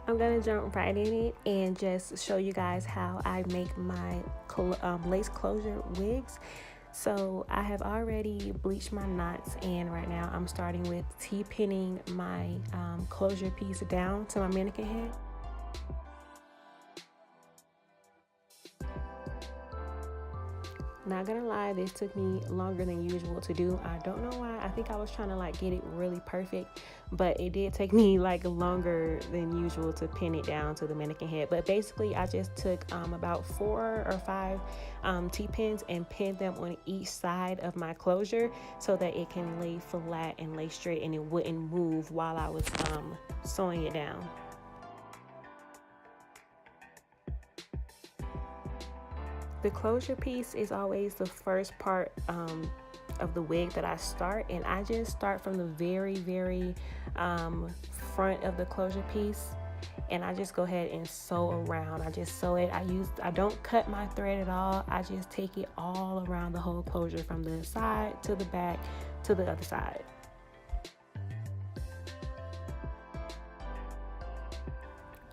I'm gonna jump right in it and just show you guys how I make my lace closure wigs. So I have already bleached my knots, and right now I'm starting with T-pinning my closure piece down to my mannequin head. Not gonna lie, this took me longer than usual to do. I don't know why. I think I was trying to like get it really perfect, but it did take me like longer than usual to pin it down to the mannequin head. But basically I just took about 4 or 5 T-pins and pinned them on each side of my closure so that it can lay flat and lay straight and it wouldn't move while I was sewing it down. The closure piece is always the first part of the wig that I start, and I just start from the very front of the closure piece, and I just go ahead and sew around. I just sew it. I don't cut my thread at all. I just take it all around the whole closure from the side to the back to the other side.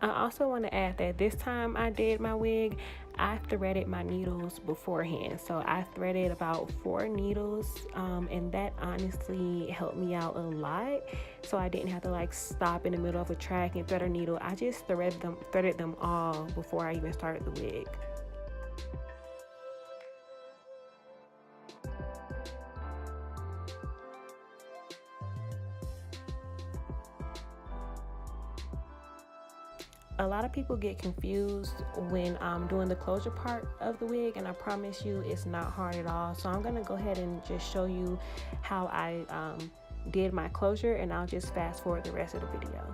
I also want to add that this time I did my wig, I threaded my needles beforehand. So I threaded about 4 needles, and that honestly helped me out a lot. So I didn't have to like stop in the middle of a track and thread a needle. I just threaded them all before I even started the wig. A lot of people get confused when I'm doing the closure part of the wig, and I promise you it's not hard at all. So I'm gonna go ahead and just show you how I did my closure, and I'll just fast forward the rest of the video.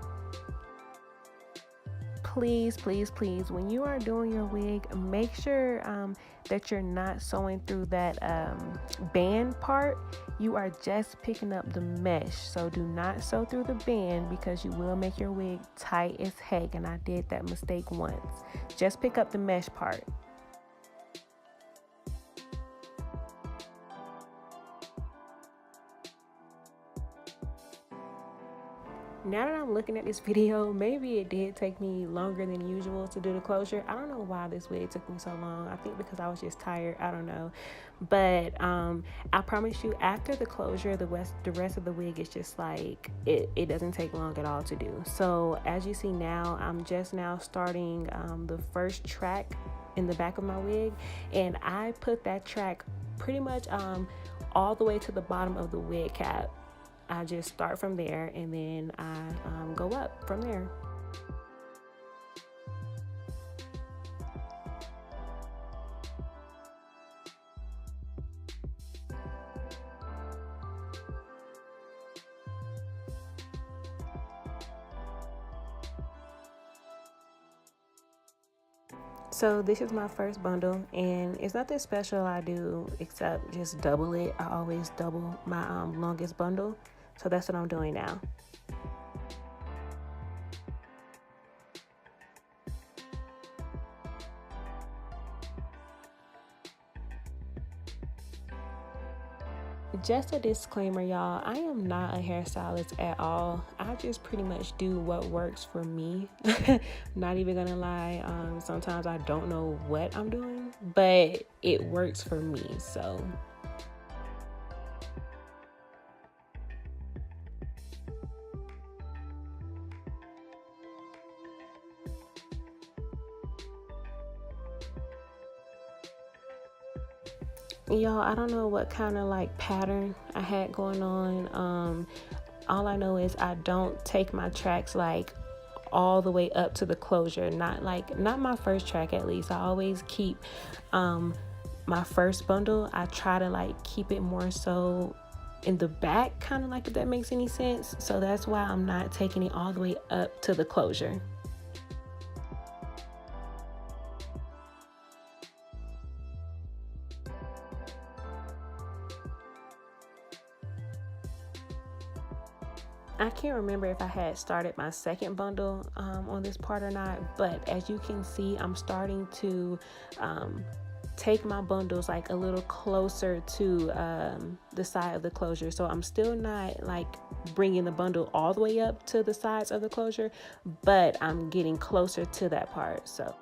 Please, when you are doing your wig, make sure that you're not sewing through that band part. You are just picking up the mesh, so do not sew through the band because you will make your wig tight as heck, and I did that mistake once. Just pick up the mesh part. Now that I'm looking at this video, maybe it did take me longer than usual to do the closure. I don't know why this wig took me so long. I think because I was just tired. I don't know. But I promise you, after the closure, the rest of the wig is just like, it doesn't take long at all to do. So as you see now, I'm just now starting the first track in the back of my wig. And I put that track pretty much all the way to the bottom of the wig cap. I just start from there, and then I go up from there. So this is my first bundle, and it's nothing special I do except just double it. I always double my longest bundle. So that's what I'm doing now. Just a disclaimer, y'all, I am not a hairstylist at all. I just pretty much do what works for me. Not even gonna lie, sometimes I don't know what I'm doing, but it works for me, so. Y'all, I don't know what kind of like pattern I had going on. All I know is I don't take my tracks like all the way up to the closure. Not my first track, at least. I always keep my first bundle. I try to like keep it more so in the back, kind of like, if that makes any sense. So that's why I'm not taking it all the way up to the closure. I can't remember if I had started my second bundle on this part or not, but as you can see, I'm starting to take my bundles like a little closer to the side of the closure. So I'm still not like bringing the bundle all the way up to the sides of the closure, but I'm getting closer to that part. So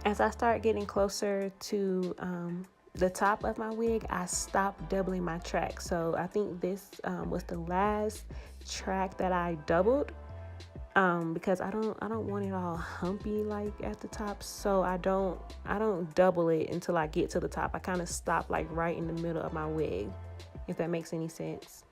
as I start getting closer to the top of my wig, I stopped doubling my track. So I think this was the last track that I doubled, because I don't want it all humpy like at the top. So I don't double it until I get to the top. I kind of stop like right in the middle of my wig, if that makes any sense.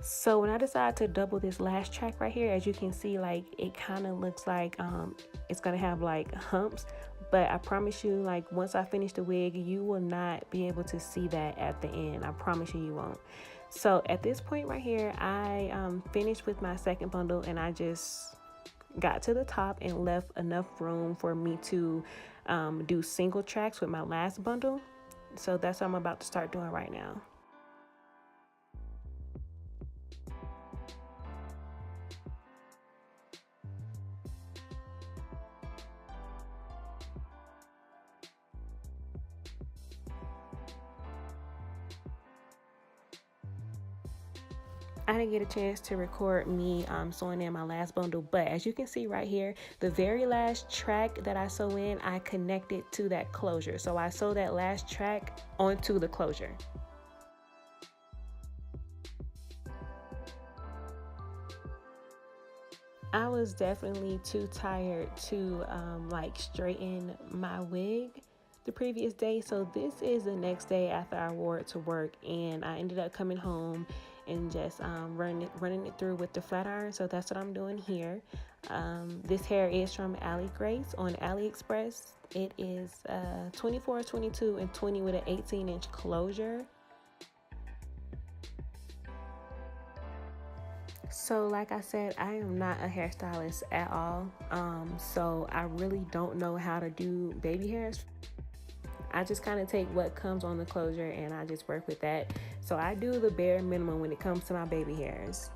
So when I decided to double this last track right here, as you can see, like it kind of looks like it's gonna have like humps, but I promise you, like once I finish the wig, you will not be able to see that at the end. I promise you, you won't. So at this point right here, I finished with my second bundle, and I just got to the top and left enough room for me to do single tracks with my last bundle. So that's what I'm about to start doing right now. I didn't get a chance to record me sewing in my last bundle, but as you can see right here, the very last track that I sew in, I connected to that closure. So I sew that last track onto the closure. I was definitely too tired to like straighten my wig the previous day, so this is the next day after I wore it to work, and I ended up coming home and just running it through with the flat iron. So that's what I'm doing here. This hair is from ALIGRACE on Aliexpress. It is 24, 22, and 20 with an 18-inch closure. So like I said, I am not a hairstylist at all, so I really don't know how to do baby hairs. I just kind of take what comes on the closure and I just work with that. So I do the bare minimum when it comes to my baby hairs.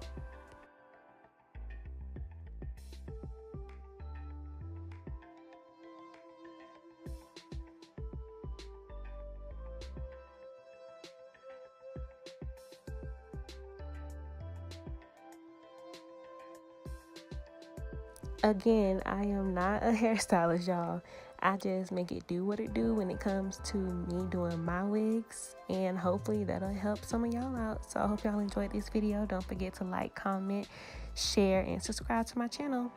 Again, I am not a hairstylist, y'all. I just make it do what it do when it comes to me doing my wigs, and hopefully that'll help some of y'all out. So I hope y'all enjoyed this video. Don't forget to like, comment, share, and subscribe to my channel.